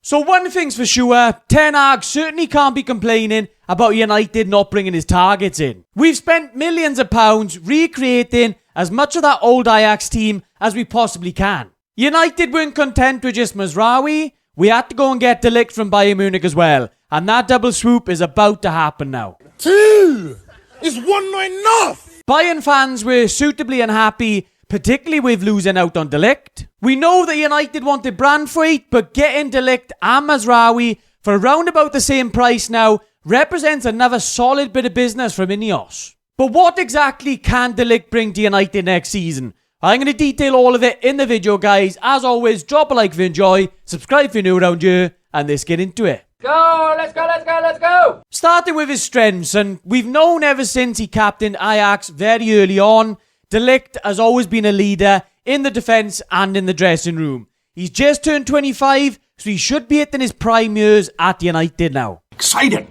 So one thing's for sure, Ten Hag certainly can't be complaining about United not bringing his targets in. We've spent millions of pounds recreating as much of that old Ajax team as we possibly can. United weren't content with just Mazraoui, we had to go and get Ligt from Bayern Munich as well, and that double swoop is about to happen now. Two! Is one not enough? Bayern fans were suitably unhappy, particularly with losing out on Ligt. We know that United wanted Brandthwaite, but getting Ligt and Mazraoui for around about the same price now represents another solid bit of business from Ineos. But what exactly can Ligt bring to United next season? I'm going to detail all of it in the video, guys. As always, drop a like if you enjoy, subscribe if you're new around here, and let's get into it. Go, let's go, let's go, let's go! Starting with his strengths, and we've known ever since he captained Ajax very early on, Ligt has always been a leader in the defence and in the dressing room. He's just turned 25, so he should be hitting his prime years at United now. Exciting!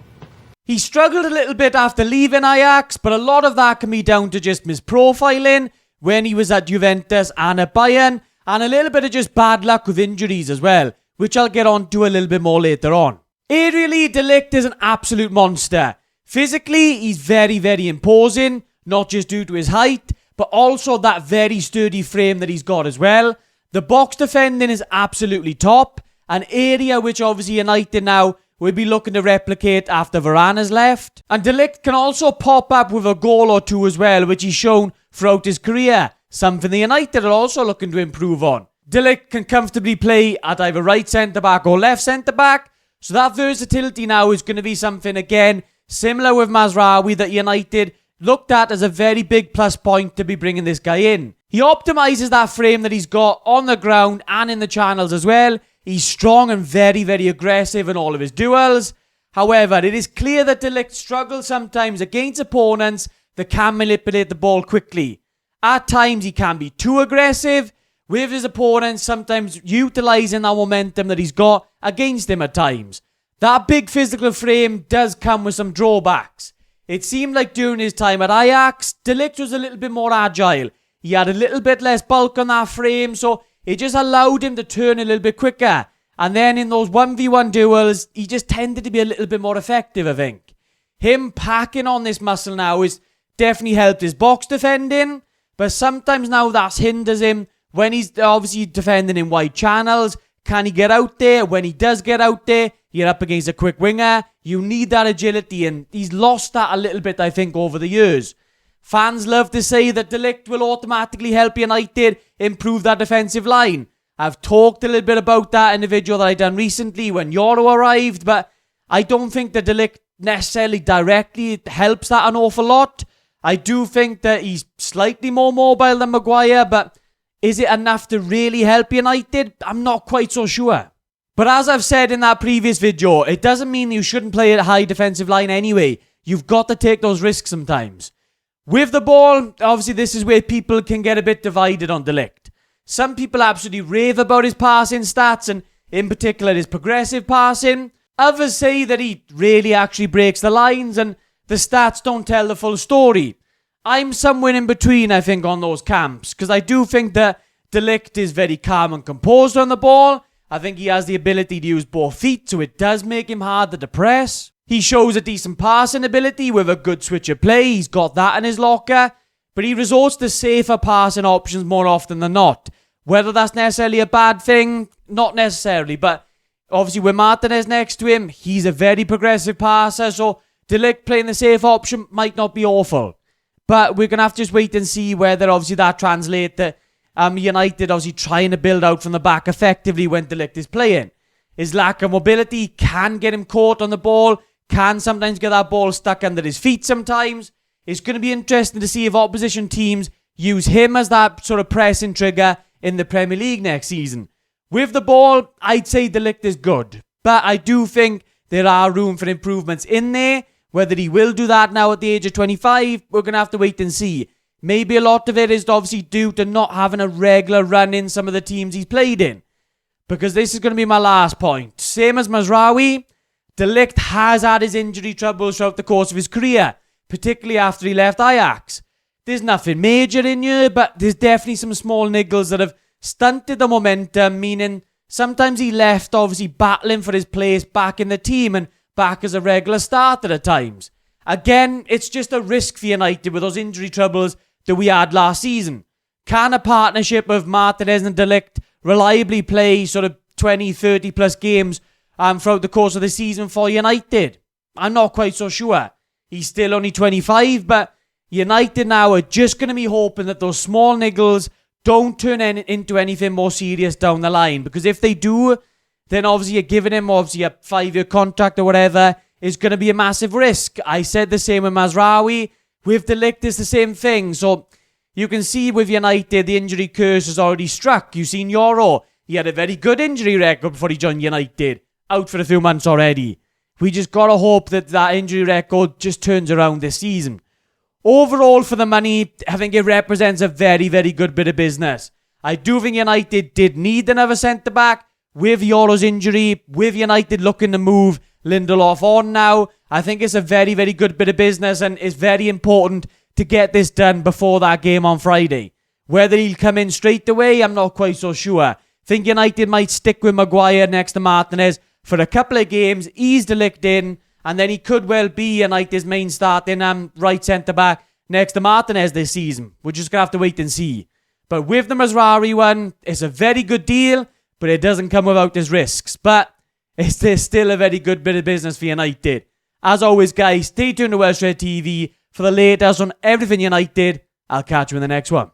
He struggled a little bit after leaving Ajax, but a lot of that can be down to just misprofiling when he was at Juventus and at Bayern, and a little bit of just bad luck with injuries as well, which I'll get on to a little bit more later on. Aerially, Ligt is an absolute monster. Physically, he's very, very imposing, not just due to his height, but also that very sturdy frame that he's got as well. The box defending is absolutely top, an area which obviously United now will be looking to replicate after Varane has left. And Ligt can also pop up with a goal or two as well, which he's shown throughout his career, something the United are also looking to improve on. Ligt can comfortably play at either right centre-back or left centre-back, so that versatility now is going to be something, again, similar with Mazraoui, that United looked at as a very big plus point to be bringing this guy in. He optimises that frame that he's got on the ground and in the channels as well. He's strong and very, very aggressive in all of his duels. However, it is clear that Ligt struggles sometimes against opponents that can manipulate the ball quickly. At times, he can be too aggressive with his opponents, sometimes utilising that momentum that he's got against him at times. That big physical frame does come with some drawbacks. It seemed like during his time at Ajax, Ligt was a little bit more agile. He had a little bit less bulk on that frame, so it just allowed him to turn a little bit quicker. And then in those 1v1 duels, he just tended to be a little bit more effective, I think. Him packing on this muscle now has definitely helped his box defending, but sometimes now that hinders him when he's obviously defending in wide channels. Can he get out there? When he does get out there, you're up against a quick winger. You need that agility, and he's lost that a little bit, I think, over the years. Fans love to say that Ligt will automatically help United improve that defensive line. I've talked a little bit about that in the video that I done recently when Euro arrived, but I don't think that Ligt necessarily directly helps that an awful lot. I do think that he's slightly more mobile than Maguire, but is it enough to really help United? I'm not quite so sure. But as I've said in that previous video, it doesn't mean you shouldn't play at a high defensive line anyway. You've got to take those risks sometimes. With the ball, obviously this is where people can get a bit divided on Ligt. Some people absolutely rave about his passing stats, and in particular his progressive passing. Others say that he really actually breaks the lines and the stats don't tell the full story. I'm somewhere in between, I think, on those camps, because I do think that Ligt is very calm and composed on the ball. I think he has the ability to use both feet, so it does make him harder to press. He shows a decent passing ability with a good switch of play. He's got that in his locker. But he resorts to safer passing options more often than not. Whether that's necessarily a bad thing, not necessarily. But obviously with Martinez next to him, he's a very progressive passer. So Ligt playing the safe option might not be awful. But we're going to have to just wait and see whether obviously that translates to United obviously trying to build out from the back effectively when Ligt is playing. His lack of mobility can get him caught on the ball, can sometimes get that ball stuck under his feet sometimes. It's going to be interesting to see if opposition teams use him as that sort of pressing trigger in the Premier League next season. With the ball, I'd say Ligt is good. But I do think there are room for improvements in there. Whether he will do that now at the age of 25, we're going to have to wait and see. Maybe a lot of it is obviously due to not having a regular run in some of the teams he's played in. Because this is going to be my last point. Same as Mazraoui, Ligt has had his injury troubles throughout the course of his career, particularly after he left Ajax. There's nothing major in here, but there's definitely some small niggles that have stunted the momentum, meaning sometimes he left obviously battling for his place back in the team and back as a regular starter at times. Again, it's just a risk for United with those injury troubles that we had last season. Can a partnership of Martinez and De Ligt reliably play sort of 20, 30 plus games throughout the course of the season for United? I'm not quite so sure. He's still only 25, but United now are just going to be hoping that those small niggles don't turn into anything more serious down the line. Because if they do, then obviously you're giving him a 5-year contract or whatever is going to be a massive risk. I said the same with Mazraoui. With De Ligt, it's the same thing. So you can see with United, the injury curse has already struck. You've seen Euro. He had a very good injury record before he joined United. Out for a few months already. We just got to hope that that injury record just turns around this season. Overall, for the money, I think it represents a very, very good bit of business. I do think United did need another centre-back. With Euro's injury, with United looking to move Lindelof on now, I think it's a very, very good bit of business and it's very important to get this done before that game on Friday. Whether he'll come in straight away, I'm not quite so sure. Think United might stick with Maguire next to Martinez for a couple of games, ease De Ligt in, and then he could well be United's main starting right centre-back next to Martinez this season. We're just going to have to wait and see. But with the Mazraoui one, it's a very good deal, but it doesn't come without its risks. But it's still a very good bit of business for United. As always, guys, stay tuned to Welsh Red TV for the latest on everything United. I'll catch you in the next one.